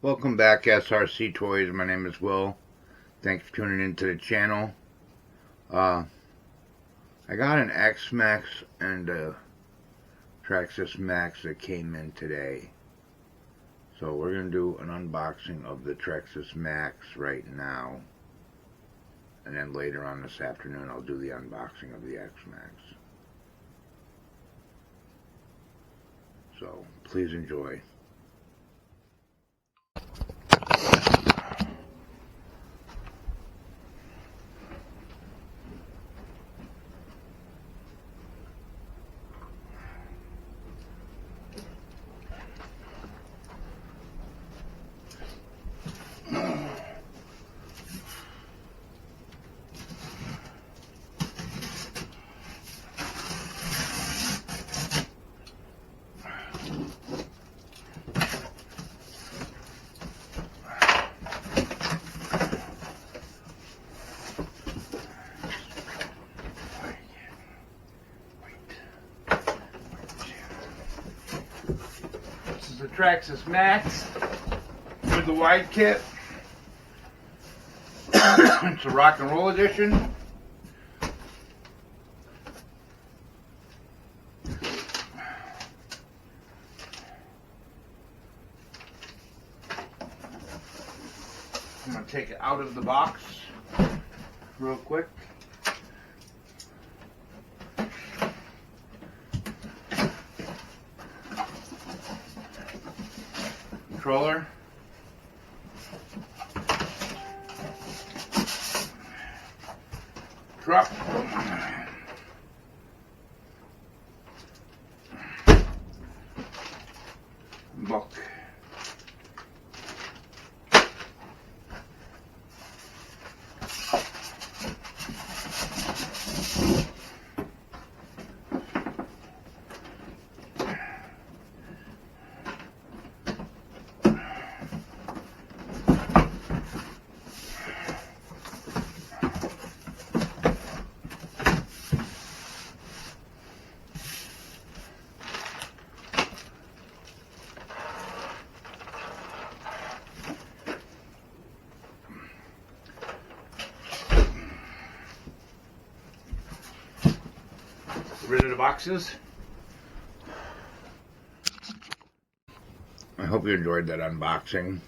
Welcome back, SRC Toys. My name is Will. Thanks for tuning into the channel. I got an X Max and a Traxxas Max that came in today. So we're going to do an unboxing of the Traxxas Max right now. And then later on this afternoon I'll do the unboxing of the X Max. So please enjoy. This is the Traxxas Max with the wide kit. It's a rock and roll edition. I'm going to take it out of the box real quick. Controller. Truck. Book. Rid of the boxes. I hope you enjoyed that unboxing.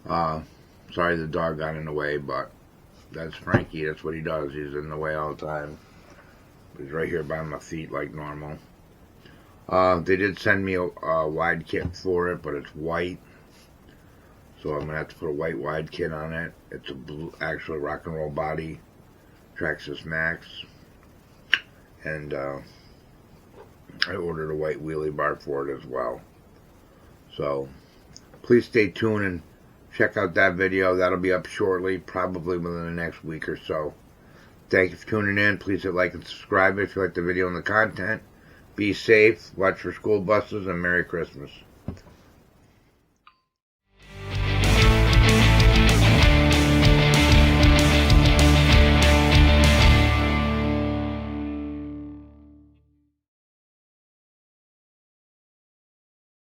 Sorry the dog got in the way, but that's Frankie. That's what he does. He's in the way all the time. He's right here by my feet like normal. They did send me a wide kit for it, but it's white. So I'm going to have to put a white wide kit on it. It's a blue, actual rock and roll body Traxxas Max. And I ordered a white wheelie bar for it as well. So please stay tuned and check out that video. That'll be up shortly, probably within the next week or so. Thank you for tuning in. Please hit like and subscribe if you like the video and the content. Be safe, watch for school buses, and Merry Christmas.